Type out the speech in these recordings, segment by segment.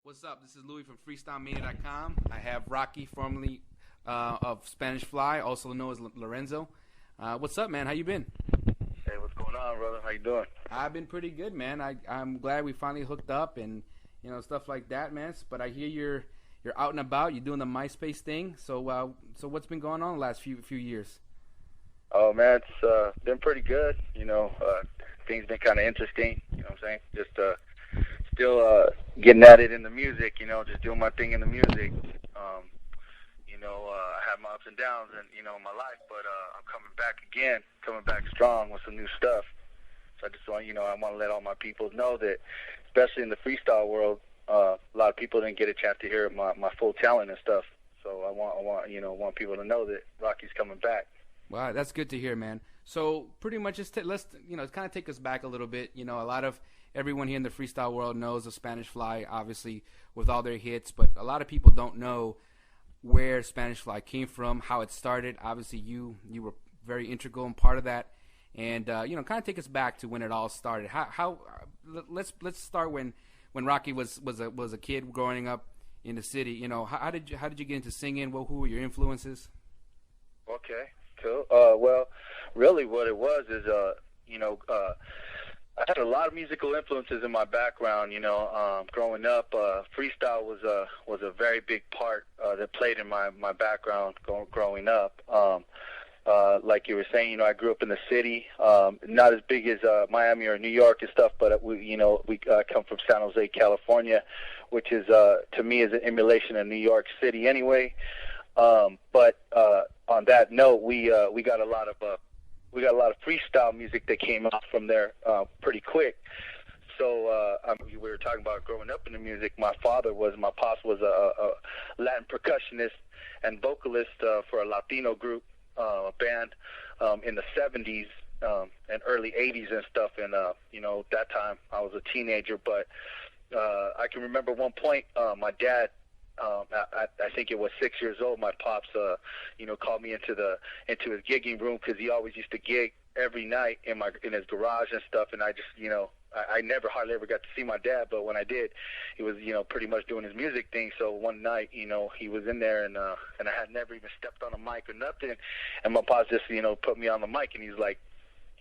What's up? This is Louis from FreestyleMania.com. I have Rocky, formerly of Spanish Fly, also known as Lorenzo. What's up, man? How you been? Hey, what's going on, brother? How you doing? I've been pretty good, man. I'm glad we finally hooked up and stuff like that, man. But I hear you're out and about. You're doing the MySpace thing. So what's been going on the last few years? Oh man, it's been pretty good. Things been kind of interesting. You know what I'm saying? Just still getting at it in the music. Just doing my thing in the music. I have my ups and downs in my life, but I'm coming back strong with some new stuff. So I just want I want to let all my people know that, especially in the freestyle world, a lot of people didn't get a chance to hear my full talent and stuff. So I want people to know that Rocky's coming back. Wow, that's good to hear, man. So pretty much let's kind of take us back a little bit. A lot of everyone here in the freestyle world knows of Spanish Fly, obviously, with all their hits, but a lot of people don't know where Spanish Fly came from, how it started. Obviously, you were very integral and part of that, and kind of take us back to when it all started. Let's start when Rocky was a kid growing up in the city. How did you get into singing? Who were your influences? Okay, cool. Well, really, what it was is I had a lot of musical influences in my background. Growing up, freestyle was a very big part that played in my background growing up. Like you were saying, I grew up in the city, not as big as Miami or New York and stuff, but we come from San Jose, California, which is to me is an emulation of New York City anyway. But on that note, we got a lot of freestyle music that came out from there pretty quick. So we were talking about growing up in the music. My pops was a Latin percussionist and vocalist for a Latino group, a band in the 70s and early 80s and stuff. And that time I was a teenager, but I can remember one point my dad. I think it was 6 years old. My pops, called me into his gigging room because he always used to gig every night in his garage and stuff. And I just, I never hardly ever got to see my dad, but when I did, he was, pretty much doing his music thing. So one night, he was in there and I had never even stepped on a mic or nothing. And my pops just, put me on the mic and he was like,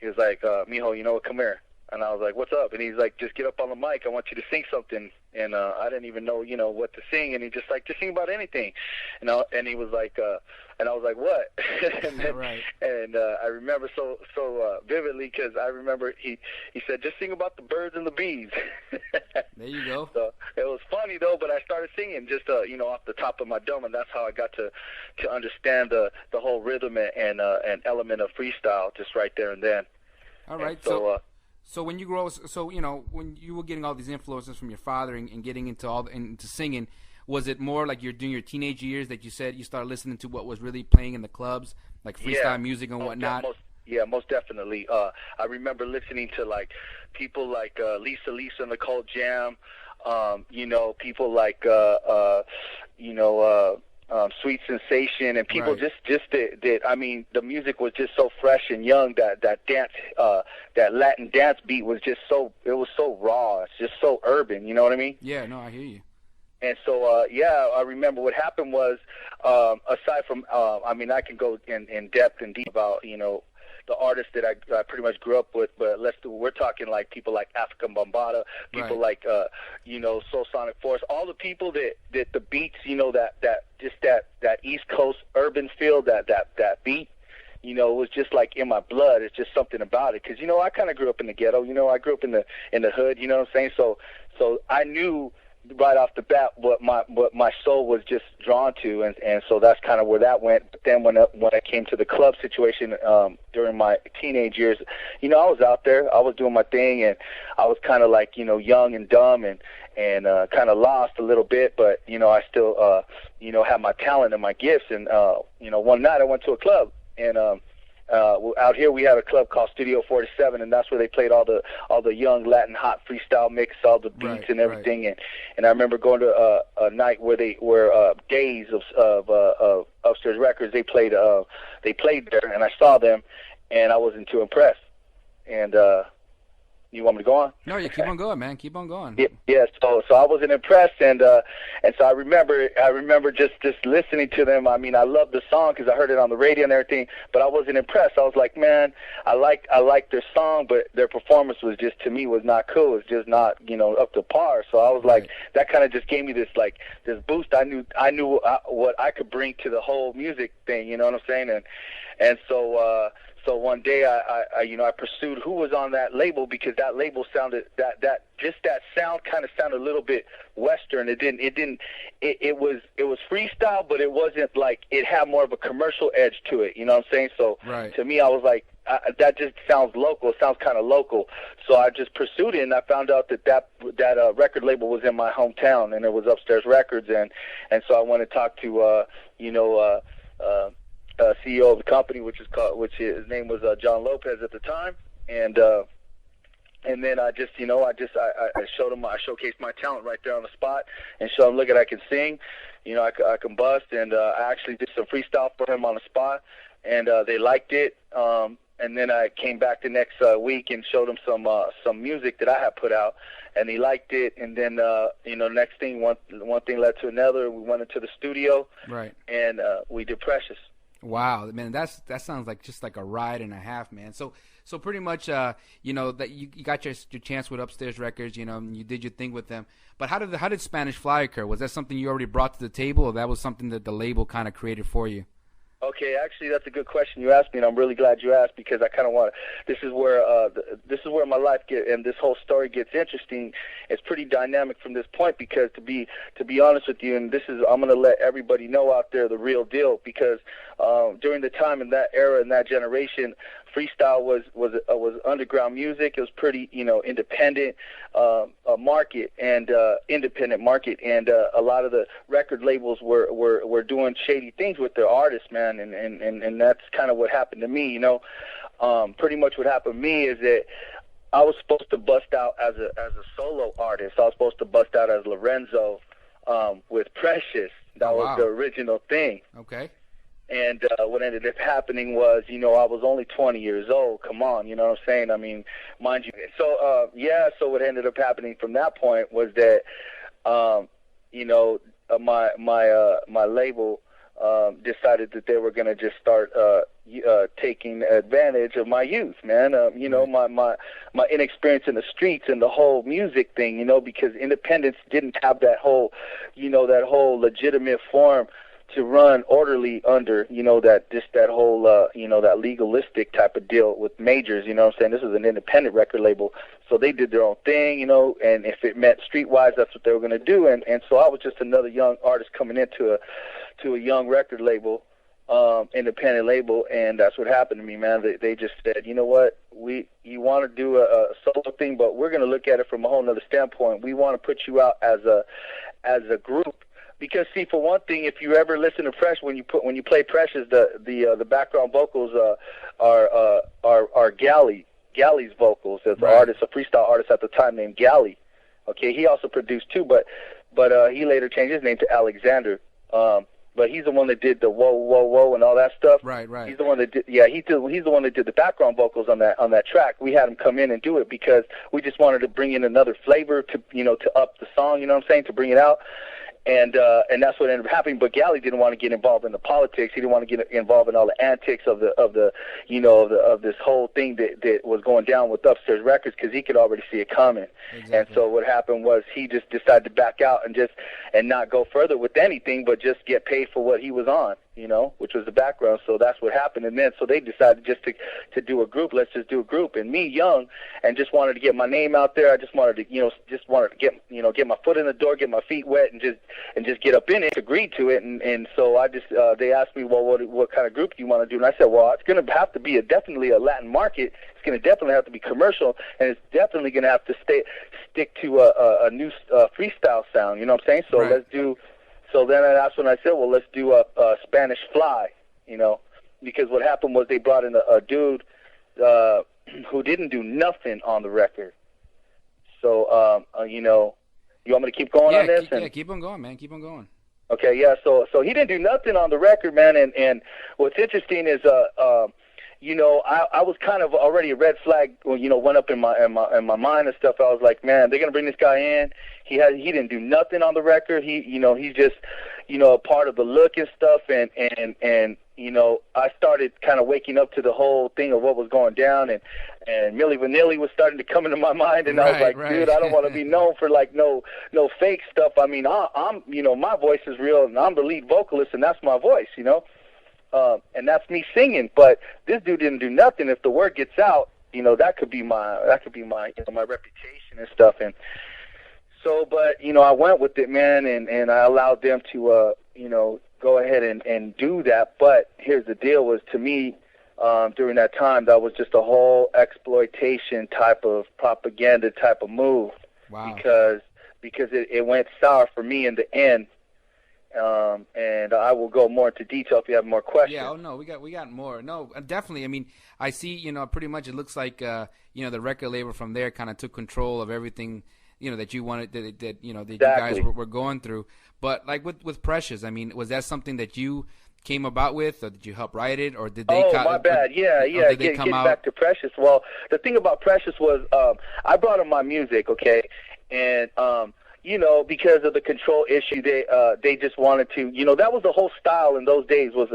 mijo, come here. And I was like, what's up? And he's like, just get up on the mic. I want you to sing something. And I didn't even know, what to sing. And he just sing about anything. And he was like, and I was like, what? Right. And I remember so vividly because I remember he said, just sing about the birds and the bees. There you go. So it was funny, though, but I started singing just, off the top of my dome. And that's how I got to understand the whole rhythm and element of freestyle just right there and then. All right. So when you grow, when you were getting all these influences from your father and getting into singing, was it more like you're doing your teenage years that you said you started listening to what was really playing in the clubs, like freestyle music and whatnot? Most definitely. I remember listening to people like Lisa and the Cold Jam, people like Sweet Sensation and people right. that I mean, the music was just so fresh and young that dance, that Latin dance beat was just it was so raw. It's just so urban. You know what I mean? Yeah, no, I hear you. And so, I remember what happened was, aside from, I can go in depth and deep about, the artists that I pretty much grew up with, but we're talking like people like African Bambaataa, people right. like, Soul Sonic Force, all the people that the beats, that East Coast urban feel, that beat, it was just like in my blood. It's just something about it. Cause, I kind of grew up in the ghetto, I grew up in the hood, you know what I'm saying? So I knew right off the bat what my soul was just drawn to, and so that's kind of where that went. But then when I came to the club situation during my teenage years, I was out there, I was doing my thing, and I was kind of like young and dumb and kind of lost a little bit, but I still had my talent and my gifts. And one night I went to a club, and out here we have a club called Studio 47, and that's where they played all the young Latin hot freestyle mix, all the beats right, and everything. Right. And I remember going to a night where Days of Upstairs Records. They played there, and I saw them, and I wasn't too impressed. And You want me to go on? No, you keep on going, man. Keep on going. Yeah. So I wasn't impressed, and so I remember just listening to them. I mean, I loved the song because I heard it on the radio and everything, but I wasn't impressed. I was like, man, I liked their song, but their performance was just, to me, was not cool. It's just not, up to par. So I was like, that kind of just gave me this boost. I knew what I could bring to the whole music thing. You know what I'm saying? And so. So one day I pursued who was on that label, because that label sounded that sound kind of sounded a little bit Western. It was freestyle, but it wasn't like, it had more of a commercial edge to it. You know what I'm saying? So to me, I was like, that just sounds local. It sounds kind of local. So I just pursued it, and I found out that record label was in my hometown, and it was Upstairs Records, and so I went to talk to CEO of the company, which his name was John Lopez at the time, and then I showed him, I showcased my talent right there on the spot, and showed him, look, I can sing, I can bust, and I actually did some freestyle for him on the spot, and they liked it, and then I came back the next week and showed him some music that I had put out, and he liked it, and then next thing, one thing led to another. We went into the studio, and we did Precious. Wow, man, that sounds like just like a ride and a half, man. So pretty much, that you got your chance with Upstairs Records, and you did your thing with them. But how did Spanish Fly occur? Was that something you already brought to the table, or that was something that the label kind of created for you? Okay, actually, that's a good question you asked me, and I'm really glad you asked, because I kind of want to. This is where my life and this whole story gets interesting. It's pretty dynamic from this point, because to be honest with you, and I'm going to let everybody know out there the real deal, because during the time in that era, in that generation, freestyle was underground music. It was pretty, independent market, and a lot of the record labels were doing shady things with their artists, man, and that's kind of what happened to me. Pretty much what happened to me is that I was supposed to bust out as a solo artist. I was supposed to bust out as Lorenzo with Precious. That was the original thing. Okay. And what ended up happening was, I was only 20 years old. Come on, you know what I'm saying? I mean, mind you. So, so what ended up happening from that point was that, my label decided that they were going to just start taking advantage of my youth, man. My inexperience in the streets and the whole music thing, because independence didn't have that whole legitimate form to run orderly under, that whole, that legalistic type of deal with majors, you know what I'm saying? This is an independent record label, so they did their own thing, and if it meant streetwise, that's what they were going to do, and so I was just another young artist coming into a young record label, independent label, and that's what happened to me, man. They just said, you know what, you want to do a solo thing, but we're going to look at it from a whole nother standpoint. We want to put you out as a group. Because, see, for one thing, if you ever listen to Fresh, when you play Precious, the background vocals are Galley's vocals. There's an artist, a freestyle artist at the time named Galley. Okay, he also produced too, but he later changed his name to Alexander. But he's the one that did the whoa whoa whoa and all that stuff. Right. He's the one that did. Yeah, he's the one that did the background vocals on that track. We had him come in and do it because we just wanted to bring in another flavor to up the song. You know what I'm saying? To bring it out. And that's what ended up happening. But Galley didn't want to get involved in the politics. He didn't want to get involved in all the antics of this whole thing that was going down with Upstairs Records, because he could already see it coming. Exactly. And so what happened was he just decided to back out and not go further with anything, but just get paid for what he was on, which was the background. So that's what happened. And then so they decided just to do a group. Let's just do a group. And me, young, and just wanted to get my name out there. I just wanted to get my foot in the door, get my feet wet, and just get up in it. Agreed to it. And so I just they asked me, well, what kind of group do you want to do? And I said, well, it's going to have to be definitely a Latin market. It's going to definitely have to be commercial, and it's definitely going to have to stick to a new freestyle sound. You know what I'm saying? So right. Let's do. So then that's when I said, well, let's do a Spanish Fly. Because what happened was they brought in a dude who didn't do nothing on the record. So you want me to keep going on this? Keep on going, man. Keep on going. Okay, yeah. So he didn't do nothing on the record, man. And what's interesting is I was kind of already a red flag, went up in my mind and stuff. I was like, man, they're gonna bring this guy in. He didn't do nothing on the record. He's just, a part of the look and stuff. And I started kind of waking up to the whole thing of what was going down, and Milli Vanilli was starting to come into my mind, and I was like, dude, I don't want to be known for like no fake stuff. I mean, I'm my voice is real, and I'm the lead vocalist, and that's my voice, and that's me singing. But this dude didn't do nothing. If the word gets out, that could be my my reputation and stuff. And so, but I went with it, man, and I allowed them to go ahead and do that. But here's the deal: was to me, during that time, that was just a whole exploitation type of propaganda type of move. Wow. Because it went sour for me in the end. And I will go more into detail if you have more questions. Yeah. Oh no, we got more. No, definitely. I mean, I see. Pretty much it looks like the record label from there kind of took control of everything. That you wanted, that exactly. You guys were going through. But like with Precious, I mean, was that something that you came about with, or did you help write it, or did they? Oh, my bad. Yeah. Getting back to Precious. Well, the thing about Precious was, I brought him my music, okay, and because of the control issue, they just wanted to, that was the whole style in those days was,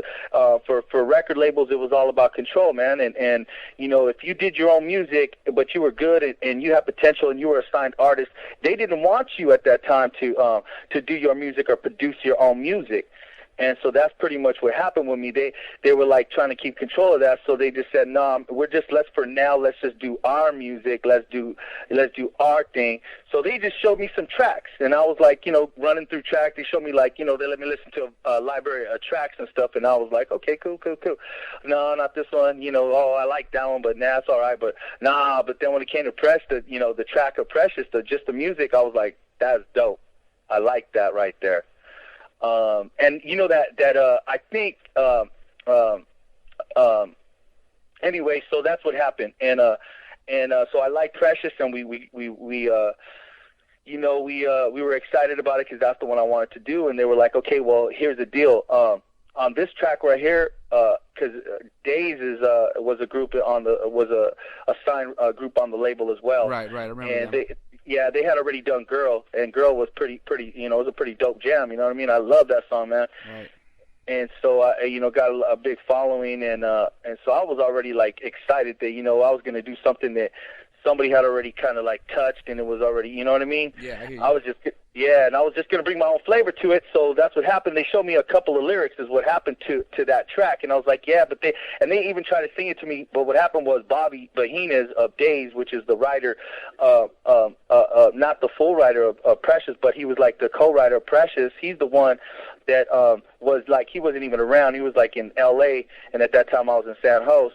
for record labels, it was all about control, man. And if you did your own music, but you were good and you had potential and you were a signed artist, they didn't want you at that time to do your music or produce your own music. And so that's pretty much what happened with me. They were like trying to keep control of that, so they just said, "No, let's just do our music. Let's do our thing." So they just showed me some tracks, and I was like, running through tracks. They showed me like, they let me listen to a library of tracks and stuff, and I was like, okay, cool. No, not this one. Oh, I like that one, but nah, it's all right. But nah, but then when it came to the track of Precious, just the music, I was like, that's dope. I like that right there. And I think, anyway, so that's what happened. And so I like Precious, and we were excited about it because that's the one I wanted to do. And they were like, okay, well, here's the deal. On this track right here, because Days was a group a signed group on the label as well. Right. I remember. And they had already done Girl, and Girl was pretty, it was a pretty dope jam, you know what I mean? I love that song, man. Right. And so I, got a big following, and so I was already like excited that, I was going to do something that somebody had already kind of like touched, and it was already, you know what I mean? Yeah, I hear you. I was just going to bring my own flavor to it. So that's what happened. They showed me a couple of lyrics is what happened to that track. And I was like, yeah, but they even tried to sing it to me. But what happened was Bobby Bahinas of Days, which is the writer, not the full writer of Precious, but he was like the co-writer of Precious. He's the one that was like, he wasn't even around. He was like in L.A., and at that time I was in San Jose.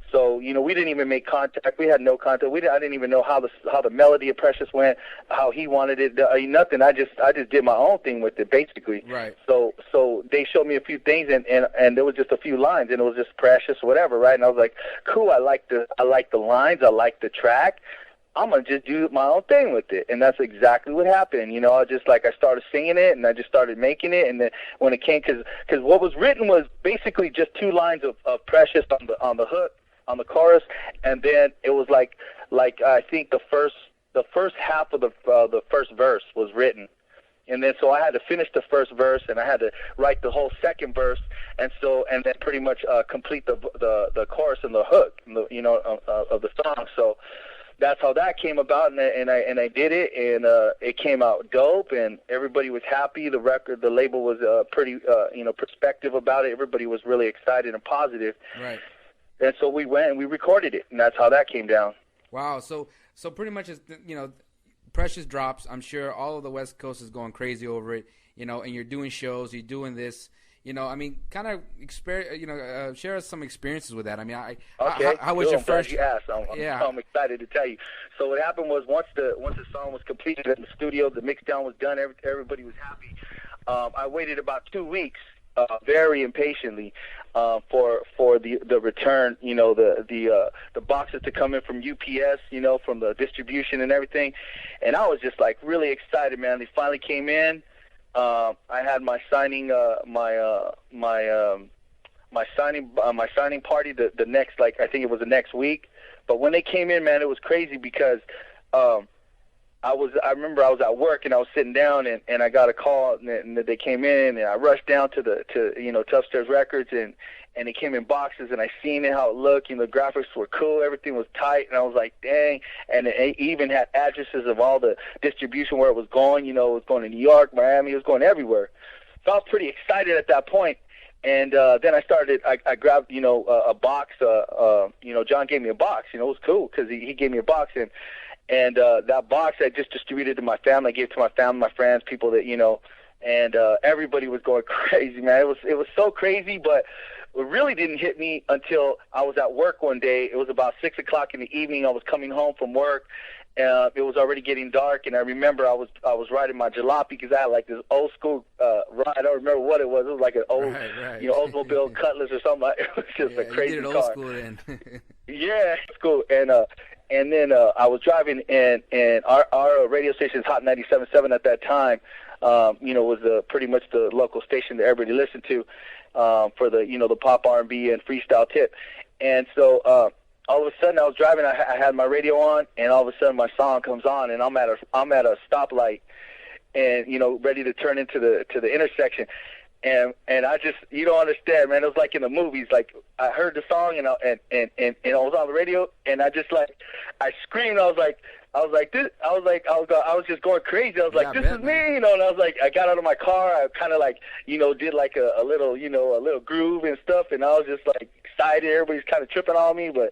So we didn't even make contact. We had no contact. I didn't even know how the melody of Precious went, how he wanted it. Nothing. I just did my own thing with it, basically. Right. So they showed me a few things, and there was just a few lines, and it was just Precious, whatever, right? And I was like, cool. I like the lines. I like the track. I'm gonna just do my own thing with it, and that's exactly what happened. I started singing it, and I just started making it, and then when it came, because what was written was basically just two lines of Precious on the hook. On the chorus, and then it was like I think the first half of the first verse was written, and then so I had to finish the first verse, and I had to write the whole second verse, and then pretty much complete the chorus and the hook, of the song. So that's how that came about, and I did it, and it came out dope, and everybody was happy. The label was pretty perspective about it. Everybody was really excited and positive. Right. And so we went and we recorded it, and that's how that came down. Wow. So pretty much, Precious drops. I'm sure all of the West Coast is going crazy over it, and you're doing shows, you're doing this, kind of share us some experiences with that. I mean, how was your first? You asked. I'm excited to tell you. So what happened was once the song was completed in the studio, the mix down was done, everybody was happy. I waited about 2 weeks. Very impatiently for the return, the boxes to come in from UPS, from the distribution and everything, and I was just like really excited, man. They finally came in. I had my signing, my signing party the next, like, I think it was the next week. But when they came in, man, it was crazy because I remember I was at work and I was sitting down and I got a call and they came in and I rushed down to Upstairs Records and it came in boxes and I seen it, how it looked, the graphics were cool, everything was tight, and I was like, dang. And it even had addresses of all the distribution where it was going. It was going to New York, Miami, it was going everywhere. So I was pretty excited at that point. And then I grabbed, a box. John gave me a box. It was cool because he gave me a box. And that box I just distributed to my family. I gave it to my family, my friends, people that, and everybody was going crazy, man. It was so crazy, but it really didn't hit me until I was at work one day. It was about 6 o'clock in the evening. I was coming home from work. It was already getting dark, and I remember I was riding my jalopy because I had like this old school ride. I don't remember what it was. It was like an old, Oldsmobile Cutlass or something. It was just a crazy you did it car. Old school then. Yeah, it's cool. And then I was driving, and our radio station is Hot 97.7 at that time. Was pretty much the local station that everybody listened to for the pop, R&B, and freestyle tip. And so all of a sudden I was driving, I had my radio on, and all of a sudden my song comes on, and I'm at a stoplight, and ready to turn into the intersection. And I just, you don't understand, man. It was like in the movies. Like I heard the song and I was on the radio, and I just I screamed. I was just going crazy. I was like, this is me, And I was like, I got out of my car. I kind of did like a little, a little groove and stuff, and I was just like excited. Everybody's kind of tripping on me, but.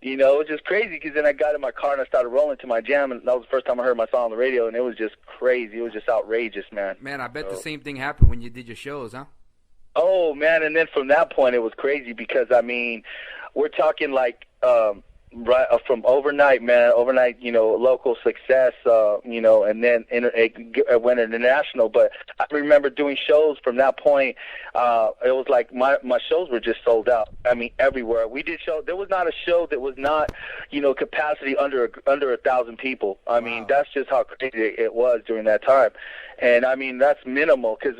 It was just crazy because then I got in my car and I started rolling to my jam, and that was the first time I heard my song on the radio, and it was just crazy. It was just outrageous, man. Man, I bet the same thing happened when you did your shows, huh? Oh, man, and then from that point it was crazy because, we're talking like from overnight, man, local success, and then it went international. But I remember doing shows from that point. It was like my shows were just sold out. Everywhere. We did shows. There was not a show that was not, capacity under 1,000 people. Wow. That's just how crazy it was during that time. And that's minimal because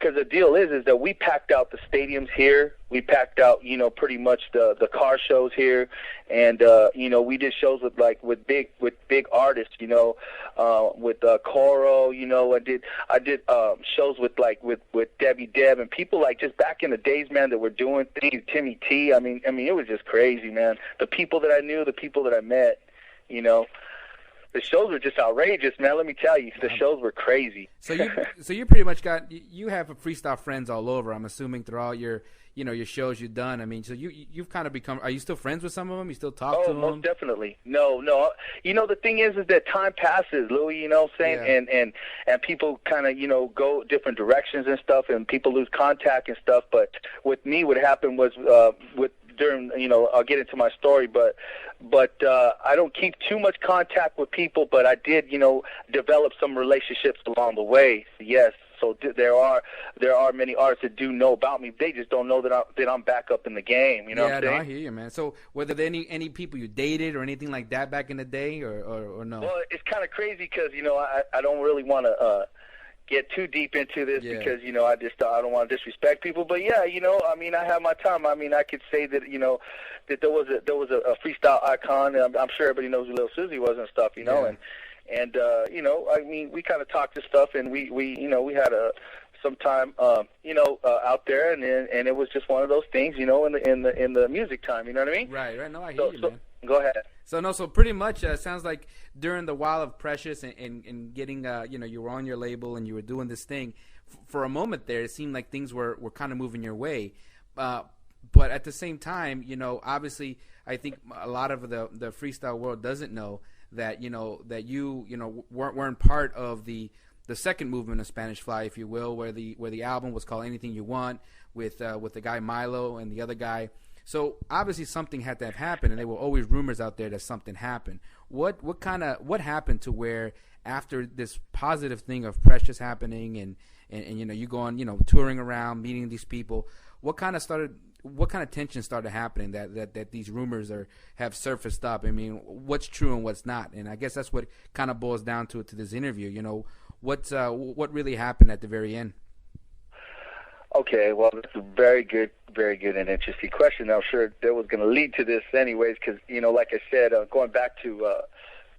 the deal is that we packed out the stadiums here. We packed out, pretty much the car shows here, and we did shows with big artists, with Coro, I did shows with Debbie Deb and people like just back in the days, man, that were doing things. Timmy T. It was just crazy, man. The people that I knew, the people that I met, The shows were just outrageous, man. Let me tell you, the shows were crazy. So you pretty much you have freestyle friends all over. I'm assuming throughout your shows you've done. So you've kind of become. Are you still friends with some of them? You still talk to them? Oh, most definitely. No. The thing is that time passes, Louis. You know what I'm saying? Yeah. And people kind of go different directions and stuff, and people lose contact and stuff. But with me, what happened was during I'll get into my story, but I don't keep too much contact with people, but I did develop some relationships along the way. Yes, so there are many artists that do know about me. They just don't know that I'm back up in the game. You know what I'm saying? I hear you, man. So were there any people you dated or anything like that back in the day, or no? Well, it's kind of crazy because I don't really want to get too deep into this because I don't want to disrespect people, but I have my time. I could say that that there was a freestyle icon, and I'm sure everybody knows who Lil Susie was and stuff, and we kind of talked to stuff, and we had some time out there, and it was just one of those things, in the music time, you know what I mean? Right. No, I hear you, man. Go ahead. So pretty much sounds like during the while of Precious and getting you were on your label and you were doing this thing for a moment there, it seemed like things were kind of moving your way, but at the same time, obviously I think a lot of the freestyle world doesn't know that that you weren't part of the second movement of Spanish Fly, if you will, where the album was called Anything You Want with the guy Milo and the other guy. So obviously something had to have happened, and there were always rumors out there that something happened. What happened to where after this positive thing of Precious happening and you go on touring around meeting these people, what kind of tension started happening that these rumors have surfaced up? What's true and what's not? And I guess that's what kind of boils down to this interview. What really happened at the very end? Okay, well, that's a very good and interesting question. I'm sure that was going to lead to this anyways, because, like I said, going back to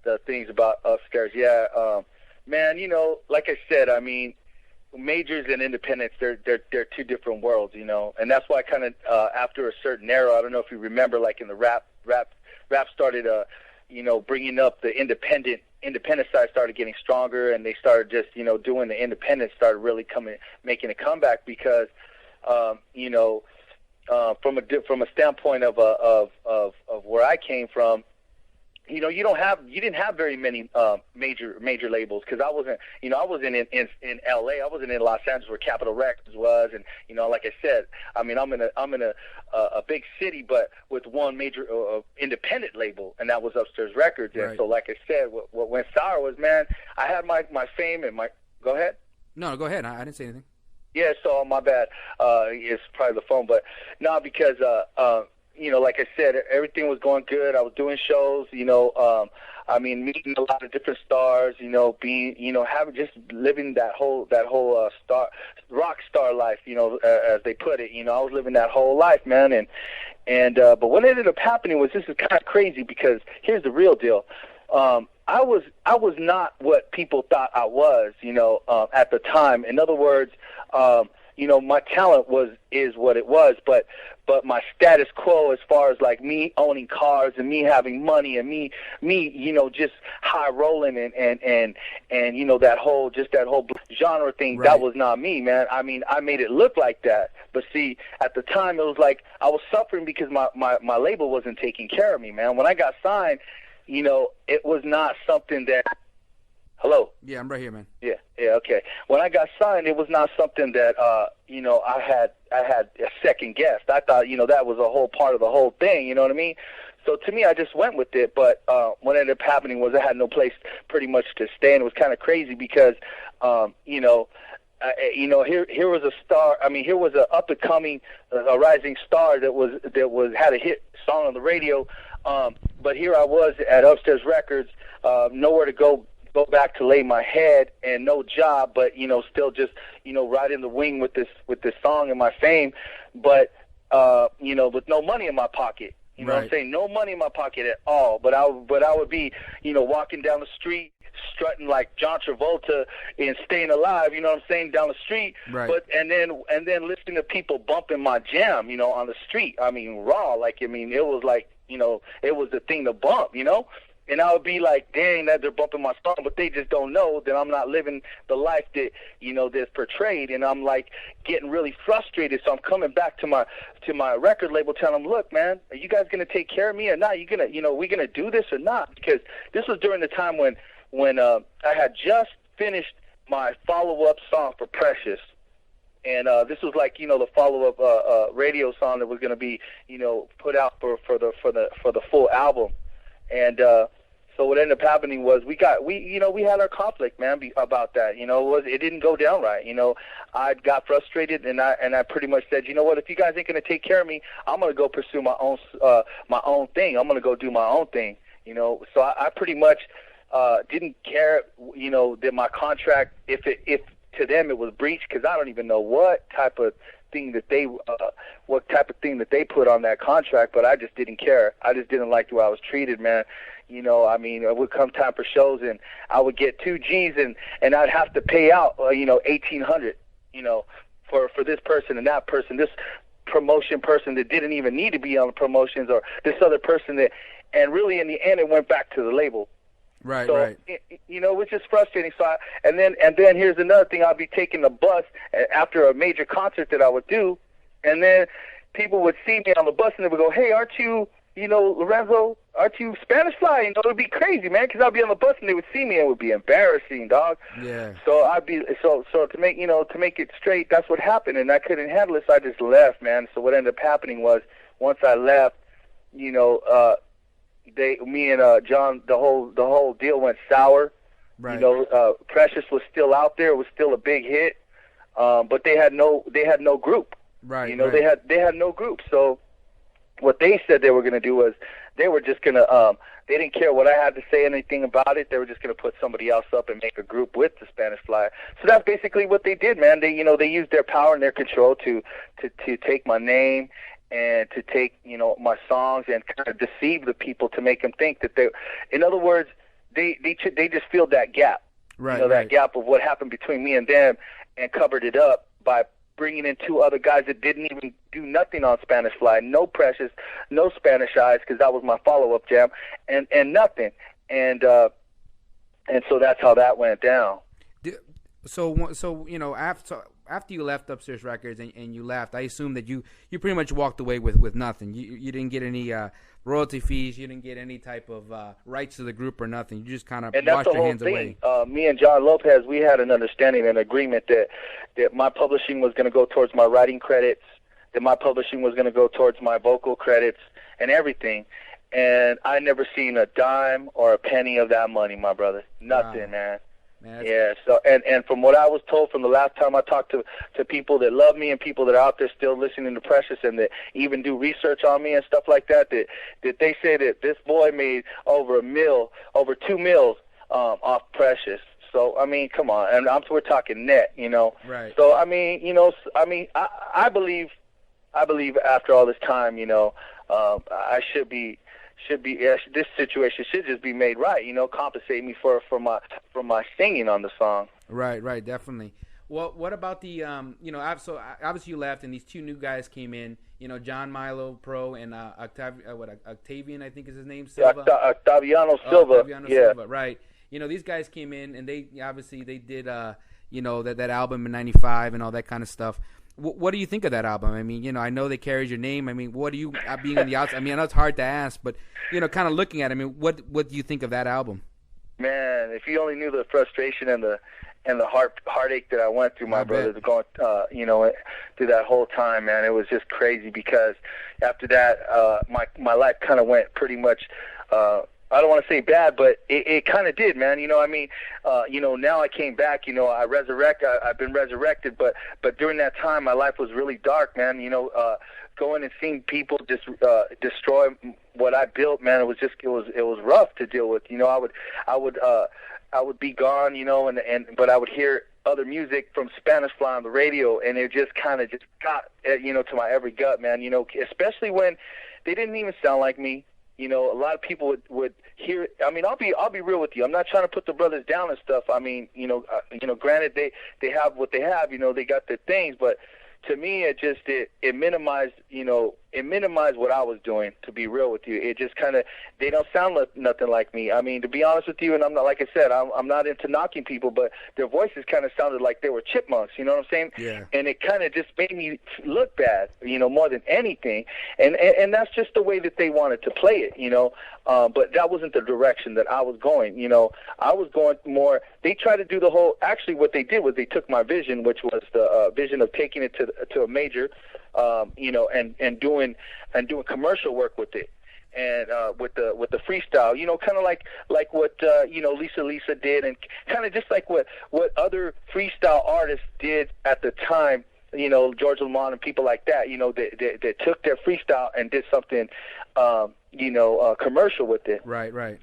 the things about upstairs, man, like I said, I mean, majors and independents, they're two different worlds, and that's why kind of after a certain era, I don't know if you remember, like in the rap started, bringing up the independent side started getting stronger, and they started just, doing the independent, started really making a comeback because, from a standpoint of where I came from, you didn't have very many major labels, because I wasn't in LA, I wasn't in Los Angeles where Capitol Records was, and like I said, I mean I'm in a big city, but with one major independent label, and that was Upstairs Records. Right. And so like I said, what went sour was, man, I had my fame and my go ahead. No, go ahead. I didn't say anything. Yeah, so my bad. It's probably the phone, but no, because like I said, everything was going good. I was doing shows, I mean, meeting a lot of different stars, being, having just living that whole rock star life, as they put it. I was living that whole life, man. But what ended up happening was, this is kind of crazy, because here's the real deal. I was not what people thought I was, at the time. In other words, my talent is what it was, but my status quo, as far as like me owning cars and me having money and me, just high rolling and that whole genre thing, right. That was not me, man. I mean, I made it look like that, but see, at the time it was like I was suffering because my label wasn't taking care of me, man. When I got signed, it was not something that. Hello? Yeah, I'm right here, man. Yeah, okay. When I got signed, it was not something that, I had a second guessed. I thought, that was a whole part of the whole thing, you know what I mean? So to me, I just went with it, but what ended up happening was I had no place pretty much to stay, and it was kind of crazy because, here was a star. I mean, here was a up-and-coming, a rising star that had a hit song on the radio, but here I was at Upstairs Records, nowhere to go back to lay my head, and no job, but still just right in the wing with this song and my fame, but with no money in my pocket. You know what I'm saying? No money in my pocket at all. But I would be walking down the street, strutting like John Travolta and Staying Alive, you know what I'm saying, down the street. Right. But and then listening to people bumping my jam, on the street. I mean, raw. Like, I mean, it was like, it was the thing to bump, And I would be like, dang, that they're bumping my song, but they just don't know that I'm not living the life that, that's portrayed. And I'm like getting really frustrated. So I'm coming back to my record label telling them, look, man, are you guys going to take care of me or not? You going to, we going to do this or not? Because this was during the time when I had just finished my follow-up song for Precious. And this was like, the follow-up radio song that was going to be, put out for the full album. And so what ended up happening was we had our conflict, man, about that. It didn't go down right. I got frustrated, and I pretty much said, you know what, if you guys ain't gonna take care of me, I'm gonna go pursue my own thing. I'm gonna go do my own thing. So I pretty much didn't care, that my contract, if to them it was breached, because I don't even know what type of thing that they put on that contract, but I just didn't care. I just didn't like the way I was treated, man. I mean, it would come time for shows, and I would get 2 G's, and I'd have to pay out, $1,800, for this person and that person, this promotion person that didn't even need to be on the promotions, or this other person that, and really in the end, it went back to the label. Right, so, right. It was just frustrating. So and then here's another thing. I'd be taking the bus after a major concert that I would do, and then people would see me on the bus and they would go, "Hey, aren't you, Lorenzo? Aren't you Spanish Fly?" It would be crazy, man, because I'd be on the bus and they would see me and it would be embarrassing, dog. Yeah. So I'd be so to make it straight, that's what happened, and I couldn't handle it, so I just left, man. So what ended up happening was, once I left, me and John, the whole deal went sour. Right. Precious was still out there; it was still a big hit, but they had no group. Right. They had no group. So what they said they were going to do was they were just gonna they didn't care what I had to say anything about it. They were just gonna put somebody else up and make a group with the Spanish Fly. So that's basically what they did, man. They they used their power and their control to take my name and to take my songs and kind of deceive the people to make them think that in other words, they just filled that gap, right? That gap of what happened between me and them, and covered it up by bringing in two other guys that didn't even do nothing on Spanish Fly, no Precious, no Spanish Eyes, because that was my follow-up jam, and nothing, and so that's how that went down. So after you left Upstairs Records and you left, I assume that you pretty much walked away with nothing. You didn't get any royalty fees. You didn't get any type of rights to the group or nothing. You just kind of washed your hands away. Me and John Lopez, we had an understanding, an agreement that my publishing was going to go towards my writing credits, that my publishing was going to go towards my vocal credits and everything. And I never seen a dime or a penny of that money, my brother. Nothing, man. Yeah, so and from what I was told from the last time I talked to people that love me and people that are out there still listening to Precious and that even do research on me and stuff like that they say that this boy made over $2 million off Precious. So I mean, come on, and we're talking net, Right. So I mean, I believe after all this time, I should be this situation should just be made right, compensate me for my singing on the song. Right, definitely. Well, what about the so obviously you left and these two new guys came in, John Milo Pro and Octavian, I think is his name, Silva. Octaviano Silva. Silva, right. These guys came in and they obviously they did that album in '95 and all that kind of stuff. What do you think of that album? I mean, I know they carried your name. I mean, what do you, being on the outside, I mean, I know it's hard to ask, but, kind of looking at it, I mean, what do you think of that album? Man, if you only knew the frustration and the heartache that I went through, my brother, going, through that whole time, man, it was just crazy because after that, my life kind of went pretty much, I don't want to say bad, but it kind of did, man. Now I came back, I've been resurrected, but during that time, my life was really dark, man. Going and seeing people just destroy what I built, man, it was rough to deal with. I would be gone, but I would hear other music from Spanish Fly on the radio, and it just kind of just got, to my every gut, man. Especially when they didn't even sound like me. A lot of people would hear. I mean, I'll be real with you. I'm not trying to put the brothers down and stuff. I mean, granted they have what they have. They got their things, but to me, it minimized. It minimized what I was doing. To be real with you, it just kind of they don't sound nothing like me. I mean, to be honest with you, and I'm not, like I said, I'm not into knocking people, but their voices kind of sounded like they were chipmunks. You know what I'm saying? Yeah. And it kind of just made me look bad. More than anything. And that's just the way that they wanted to play it. But that wasn't the direction that I was going. I was going more. They tried to do the whole. Actually, what they did was they took my vision, which was the vision of taking it to a major. And doing commercial work with it, and with the freestyle, kind of like what Lisa did, and kind of just like what other freestyle artists did at the time, George Lamont and people like that, that took their freestyle and did something, commercial with it. Right.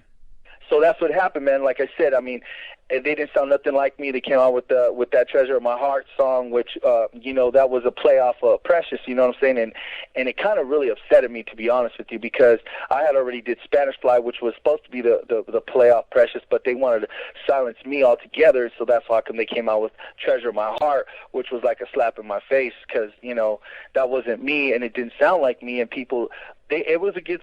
So that's what happened, man. Like I said, I mean, they didn't sound nothing like me. They came out with that Treasure of My Heart song, which, that was a play off of Precious, you know what I'm saying? And it kind of really upsetted me, to be honest with you, because I had already did Spanish Fly, which was supposed to be the play off Precious, but they wanted to silence me altogether, so that's why they came out with Treasure of My Heart, which was like a slap in my face, because, that wasn't me, and it didn't sound like me, and people... It was a good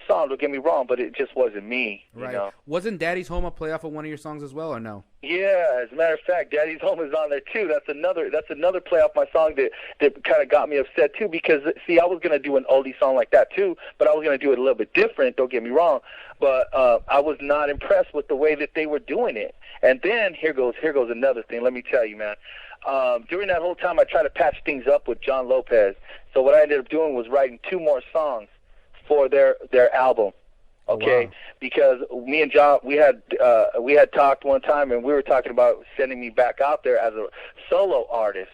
song. Don't get me wrong, but it just wasn't me. Right. Wasn't Daddy's Home a play off of one of your songs as well, or no? Yeah, as a matter of fact, Daddy's Home is on there too. That's another play off my song that kind of got me upset too. Because see, I was gonna do an oldie song like that too, but I was gonna do it a little bit different. Don't get me wrong, but I was not impressed with the way that they were doing it. And then here goes another thing. Let me tell you, man. During that whole time, I tried to patch things up with John Lopez. So what I ended up doing was writing 2 more songs for their album. Okay, wow. Because me and John, we had talked one time, and we were talking about sending me back out there as a solo artist.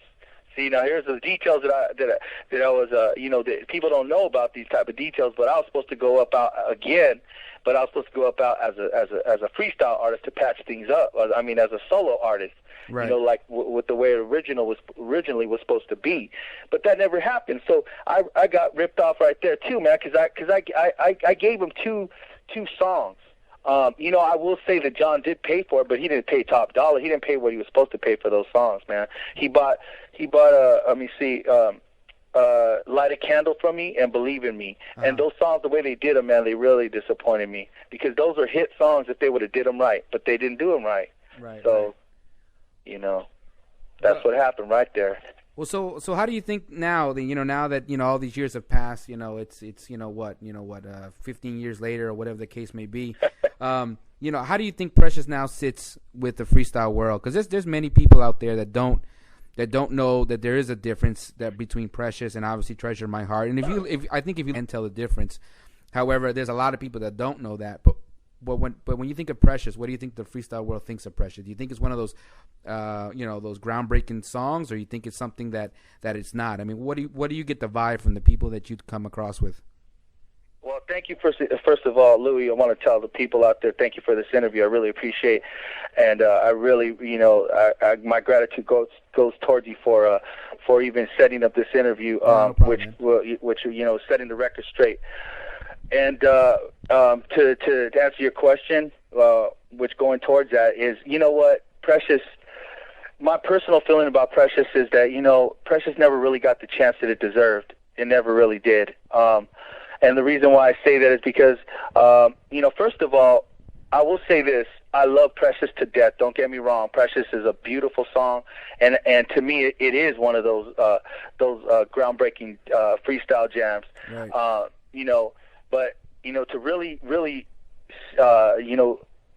See, now here's the details that I was, that people don't know about these type of details. But I was supposed to go up out again, but I was supposed to go up out as a freestyle artist to patch things up. I mean, as a solo artist, right. Like with the way it originally was supposed to be. But that never happened. So I got ripped off right there too, man, because I gave him two songs. I will say that John did pay for it, but he didn't pay top dollar. He didn't pay what he was supposed to pay for those songs, man. He bought Light a Candle from me and Believe in Me. Uh-huh. And those songs, the way they did them, man, they really disappointed me, because those are hit songs if they would have did them right, but they didn't do them right. Right. So, that's what happened right there. Well, so how do you think now that now that all these years have passed, it's 15 years later or whatever the case may be, how do you think Precious now sits with the freestyle world? Because there's many people out there that don't know that there is a difference between Precious and obviously Treasure My Heart. And if you can tell the difference. However, there's a lot of people that don't know that. But when you think of Precious, what do you think the freestyle world thinks of Precious? Do you think it's one of those, those groundbreaking songs, or you think it's something that it's not? I mean, what do you get the vibe from the people that you come across with? Well, thank you first of all, Louis. I want to tell the people out there, thank you for this interview. I really appreciate, and I really, my gratitude goes towards you for even setting up this interview, no problem, which setting the record straight. And to answer your question, which going towards that is, Precious, my personal feeling about Precious is that, Precious never really got the chance that it deserved. It never really did. And the reason why I say that is because, first of all, I will say this. I love Precious to death. Don't get me wrong. Precious is a beautiful song, and to me, it is one of those groundbreaking freestyle jams. Right. But to really,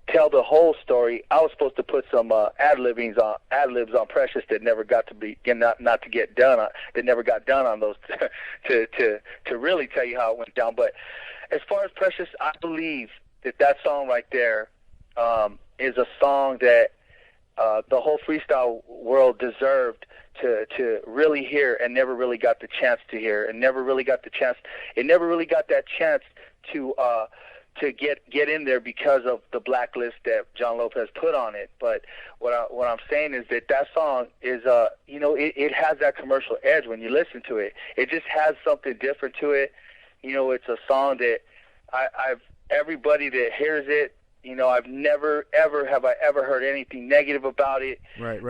tell the whole story, I was supposed to put some ad libs on Precious that never got to be not to get done. That never got done on those to really tell you how it went down. But as far as Precious, I believe that song right there is a song that the whole freestyle world deserved to really hear, and never really got the chance to hear, and never really got that chance to get in there because of the blacklist that John Lopez put on it. But what I'm saying is that song is it has that commercial edge when you listen to it. It just has something different to it. It's a song that I've everybody that hears it, I've never ever heard anything negative about it. Right.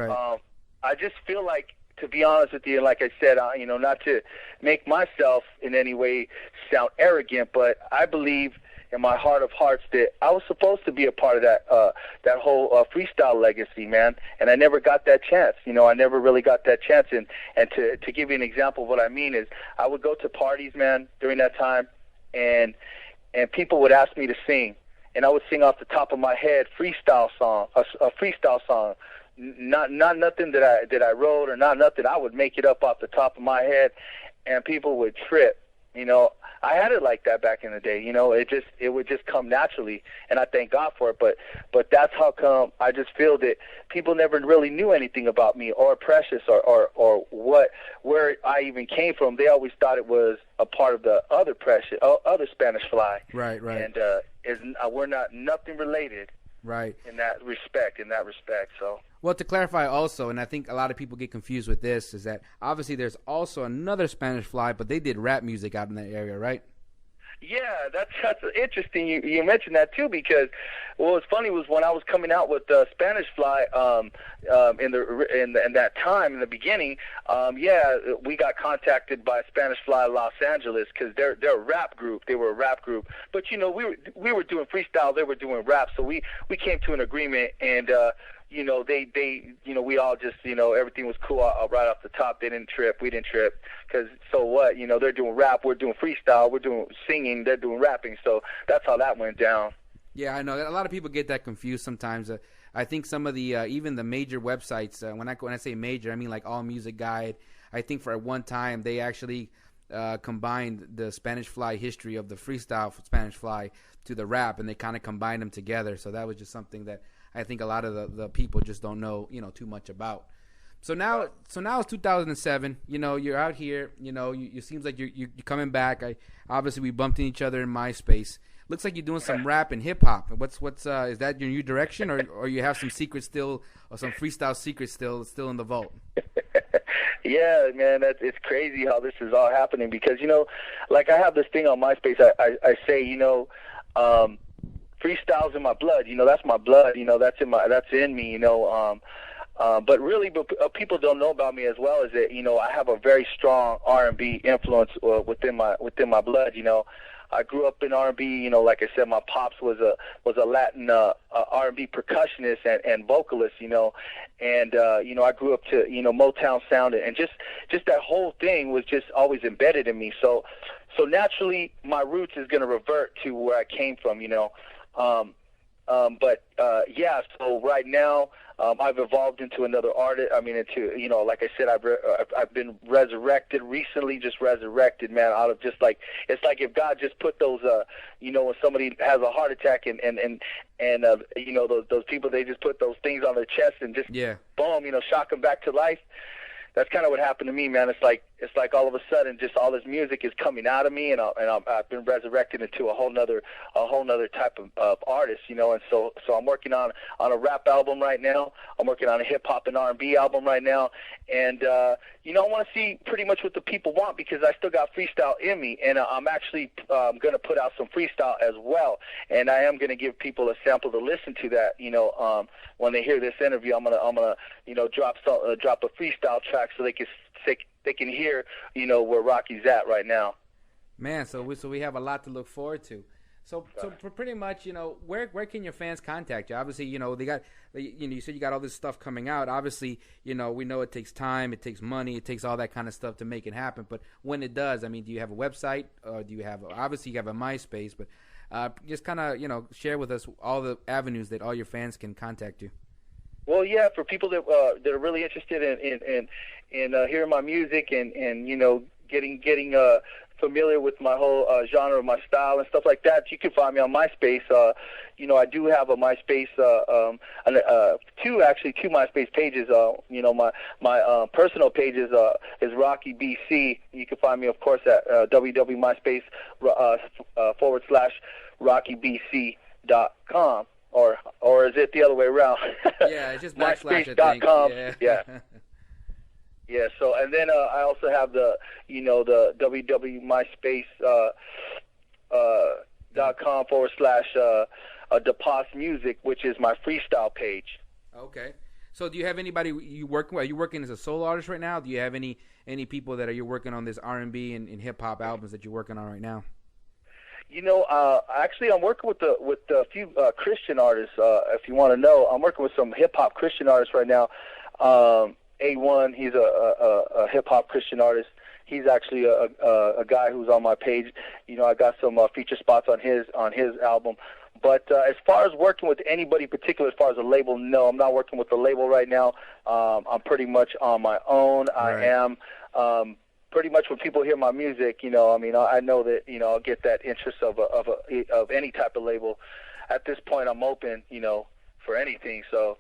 I just feel like, to be honest with you, and like I said, not to make myself in any way sound arrogant, but I believe in my heart of hearts that I was supposed to be a part of that whole freestyle legacy, man, and I never got that chance. I never really got that chance. And to give you an example of what I mean is, I would go to parties, man, during that time, and people would ask me to sing, and I would sing off the top of my head a freestyle song. Not nothing that I wrote, or not nothing. I would make it up off the top of my head, and people would trip. I had it like that back in the day. It would just come naturally, and I thank God for it. But that's how come I just feel that people never really knew anything about me or Precious or where I even came from. They always thought it was a part of the other Spanish Fly. Right. And we're nothing related. Right. In that respect. So. Well, to clarify also, and I think a lot of people get confused with this, is that obviously there's also another Spanish Fly, but they did rap music out in that area, right? Yeah, that's interesting. You mentioned that too, because what was funny was when I was coming out with Spanish Fly in that time in the beginning. We got contacted by Spanish Fly Los Angeles because they're a rap group. They were a rap group, but we were doing freestyle. They were doing rap, so we came to an agreement, and we all just, everything was cool right off the top. They didn't trip. We didn't trip. Because so what? They're doing rap. We're doing freestyle. We're doing singing. They're doing rapping. So that's how that went down. Yeah, I know. A lot of people get that confused sometimes. I think some of the, even the major websites, when I say major, I mean like All Music Guide. I think for one time they actually combined the Spanish Fly history of the freestyle Spanish Fly to the rap, and they kind of combined them together. So that was just something that I think a lot of the people just don't know, too much about. So now it's 2007. You know, you're out here. You know, you seems like you're coming back. Obviously we bumped into each other in MySpace. Looks like you're doing some rap and hip hop. What's is that your new direction, or you have some secrets still, or some freestyle secrets still in the vault? Yeah, man, it's crazy how this is all happening because, you know, like I have this thing on MySpace. I say, you know, freestyle's in my blood. You know, that's my blood. You know, that's in me. You know, but really, people don't know about me as well is that, you know, I have a very strong R&B influence within my blood. You know, I grew up in R&B. You know, like I said, my pops was a Latin R&B percussionist and vocalist. You know, and you know, I grew up to, you know, Motown sound, and just that whole thing was just always embedded in me. So naturally, my roots is going to revert to where I came from. You know, but yeah. So right now, I've evolved into another artist. I mean, you know, like I said, I've been resurrected recently, just resurrected, man. Out of just like, it's like if God just put those, you know, when somebody has a heart attack and you know, those people, they just put those things on their chest and just boom, you know, shock them back to life. That's kind of what happened to me, man. It's like all of a sudden, just all this music is coming out of me, and I've been resurrected into a whole nother type of artist, you know. And so I'm working on a rap album right now. I'm working on a hip hop and R&B album right now, and you know, I want to see pretty much what the people want because I still got freestyle in me, and I'm actually going to put out some freestyle as well, and I am going to give people a sample to listen to that, you know, when they hear this interview. I'm gonna you know, drop a freestyle track so they can hear, you know, where Rocky's at right now. Man, so we have a lot to look forward to. So pretty much, you know, where can your fans contact you? Obviously, you know, you said you got all this stuff coming out. Obviously, you know, we know it takes time, it takes money, it takes all that kind of stuff to make it happen. But when it does, I mean, do you have a website, or do you have? Obviously, you have a MySpace, but just kind of, you know, share with us all the avenues that all your fans can contact you. Well, yeah, for people that are really interested in hearing my music and you know, getting familiar with my whole genre, my style and stuff like that, you can find me on MySpace. You know, I do have a MySpace, two MySpace pages. You know, my personal page is Rocky BC. You can find me, of course, at www.myspace /RockyBC.com. Or is it the other way around? Yeah, it's just MySpace.com. Yeah. Yeah. So, and then I also have the www.myspace.com /DePos Music, which is my freestyle page. Okay. So, do you have anybody you working with? Are you working as a solo artist right now? Do you have any people that you're working on this R&B and hip hop albums that you're working on right now? You know, actually, I'm working with a few Christian artists. If you want to know, I'm working with some hip hop Christian artists right now. A1, he's a hip hop Christian artist. He's actually a guy who's on my page. You know, I got some feature spots on his album. But as far as working with anybody particular, as far as a label, no, I'm not working with a label right now. I'm pretty much on my own. Right. I am. Pretty much when people hear my music, you know, I mean, I know that, you know, I'll get that interest of any type of label. At this point, I'm open, you know, for anything. So,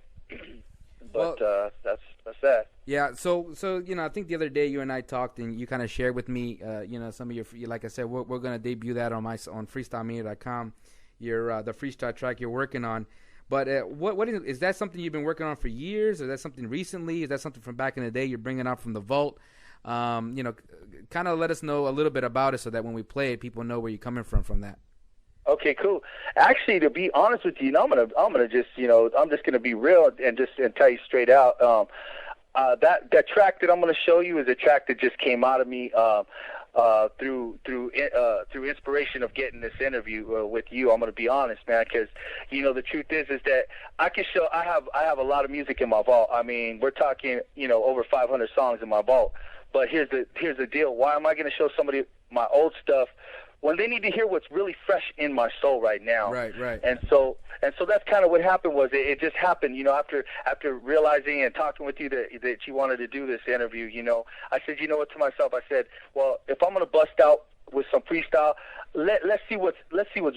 but that's that. Yeah. So you know, I think the other day you and I talked, and you kind of shared with me, you know, some of your, like I said, we're gonna debut that on freestylemedia.com, the freestyle track you're working on. But what is that something you've been working on for years? Or is that something recently? Is that something from back in the day you're bringing out from the vault? You know, kind of let us know a little bit about it so that when we play it, people know where you're coming from that. Okay, cool. Actually, to be honest with you, I'm gonna just, you know, I'm just gonna be real and tell you straight out. That track that I'm gonna show you is a track that just came out of me through inspiration of getting this interview with you. I'm gonna be honest, man, because you know the truth is that I have a lot of music in my vault. I mean, we're talking, you know, over 500 songs in my vault. But here's the deal. Why am I going to show somebody my old stuff when they need to hear what's really fresh in my soul right now? Right. And so that's kind of what happened. It just happened, you know, after realizing and talking with you that you wanted to do this interview. You know, I said, you know what, to myself, I said, well, if I'm going to bust out with some freestyle. Let's see what's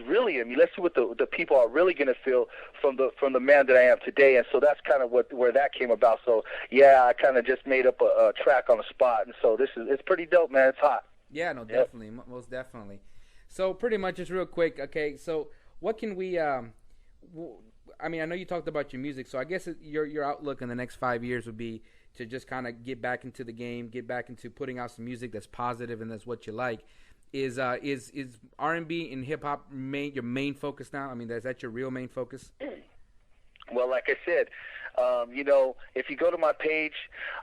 really in me. Let's see what the people are really gonna feel from the man that I am today. And so that's kind of where that came about. So yeah, I kind of just made up a track on the spot, and so it's pretty dope, man. It's hot. Yeah, no, definitely, most definitely. So pretty much, just real quick, okay. So what can we? I mean, I know you talked about your music, so I guess your outlook in the next 5 years would be to just kind of get back into the game, get back into putting out some music that's positive and that's what you like. Is R&B and hip hop your main focus now? I mean, is that your real main focus? Well, like I said, if you go to my page,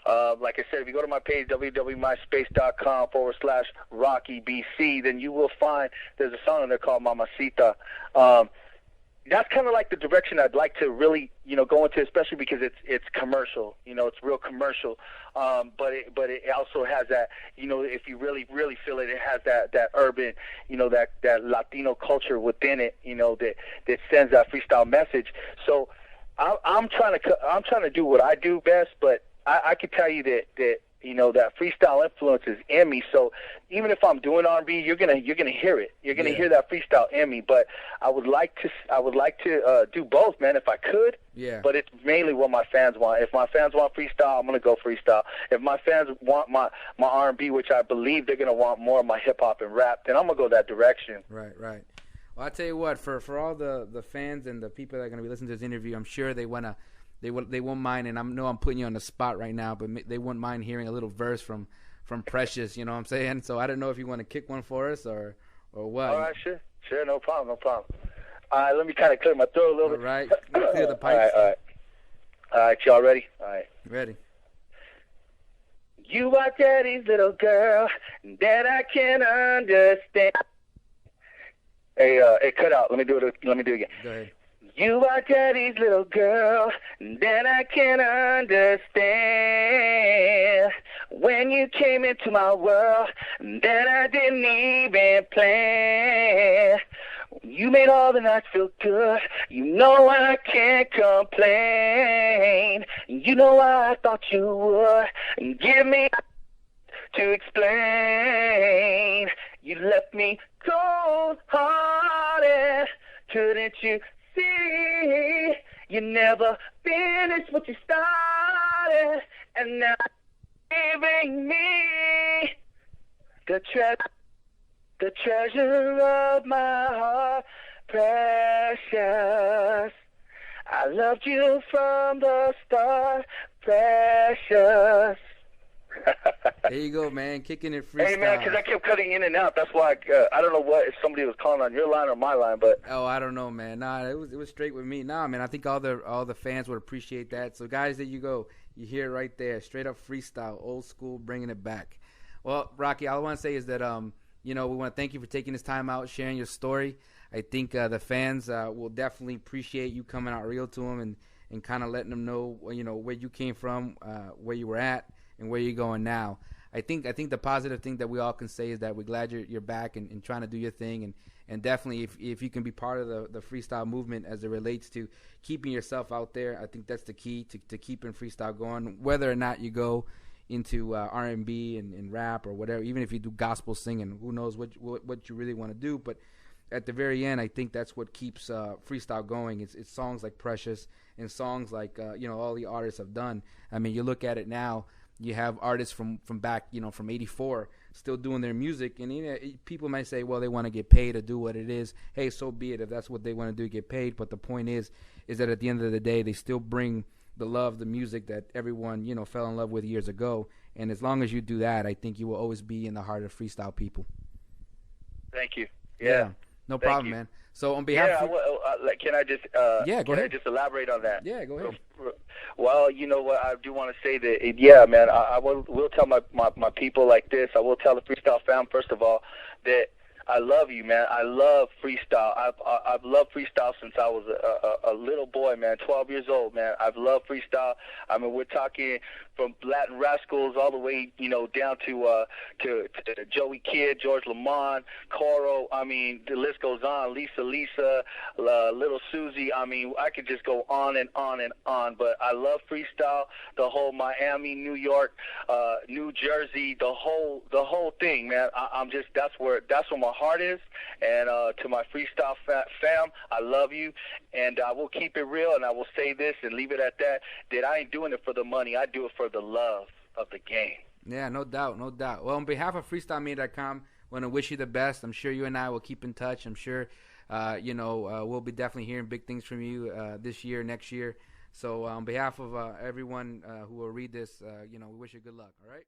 if you go to my page, www.myspace.com/RockyBC, then you will find there's a song in there called Mamacita. That's kind of like the direction I'd like to really, go into, especially because it's commercial. It's real commercial. But it also has that, if you really, really feel it, it has that urban, that Latino culture within it, that sends that freestyle message. So I'm trying to do what I do best, but I can tell you that that freestyle influence is in me. So even if I'm doing R&B, you're gonna hear it. You're gonna hear that freestyle in me. But I would like to do both, man, if I could. Yeah. But it's mainly what my fans want. If my fans want freestyle, I'm gonna go freestyle. If my fans want my R&B, which I believe they're gonna want more of my hip hop and rap, then I'm gonna go that direction. Right. Well, I tell you what, for all the fans and the people that are gonna be listening to this interview, I'm sure they won't mind, and I know I'm putting you on the spot right now, but they won't mind hearing a little verse from Precious, you know what I'm saying? So I don't know if you want to kick one for us or what. All right, sure, no problem. All right, let me kind of clear my throat a little bit. All right, clear the pipes. All right, y'all ready? All right. Ready. You are daddy's little girl that I can understand. Hey, cut out. Let me do it again. Go ahead. You are daddy's little girl that I can understand. When you came into my world that I didn't even plan. You made all the nights feel good. You know I can't complain. You know I thought you would give me to explain. You left me cold-hearted. Couldn't you see? You never finished what you started, and now giving me the treasure of my heart, precious. I loved you from the start, precious. There you go, man. Kicking it freestyle. Hey, man, because I kept cutting in and out. That's why I don't know if somebody was calling on your line or my line, but I don't know, man. Nah, it was straight with me. Nah, man, I think all the fans would appreciate that. So, guys, there you go. You hear it right there, straight up freestyle, old school, bringing it back. Well, Rocky, all I want to say is that we want to thank you for taking this time out, sharing your story. I think the fans will definitely appreciate you coming out real to them and kind of letting them know, where you came from, where you were at, and where you're going now. I think the positive thing that we all can say is that we're glad you're back and trying to do your thing, and definitely if you can be part of the freestyle movement as it relates to keeping yourself out there, I think that's the key to keeping freestyle going, whether or not you go into R&B and rap or whatever. Even if you do gospel singing, who knows what you really want to do. But at the very end, I think that's what keeps freestyle going. It's songs like Precious and songs like all the artists have done. I mean, you look at it now. You have artists from back, from '84 still doing their music, and people might say, well, they want to get paid to do what it is. Hey, so be it. If that's what they want to do, get paid. But the point is that at the end of the day, they still bring the love, the music that everyone fell in love with years ago. And as long as you do that, I think you will always be in the heart of freestyle people. Thank you. Yeah. No problem, man. So on behalf of... can I just go ahead. I just elaborate on that? Yeah, go ahead. Well, you know what, I do want to say that, man, I will tell my people like this. I will tell the freestyle fam, first of all, that I love you, man. I love freestyle. I've loved freestyle since I was a little boy, man, 12 years old, man. I've loved freestyle. I mean, we're talking from Latin Rascals all the way, down to Joey Kidd, George Lamont, Coro. I mean, the list goes on. Lisa, Little Susie. I mean, I could just go on and on and on. But I love freestyle. The whole Miami, New York, New Jersey, the whole thing, man. I'm just that's where my heart is. And to my freestyle fam, I love you, and I will keep it real, and I will say this and leave it at that. That I ain't doing it for the money. I do it for the love of the game. Yeah, no doubt, no doubt. Well, on behalf of FreestyleMedia.com, I want to wish you the best. I'm sure you and I will keep in touch. I'm sure, we'll be definitely hearing big things from you this year, next year. So on behalf of everyone who will read this, we wish you good luck, all right?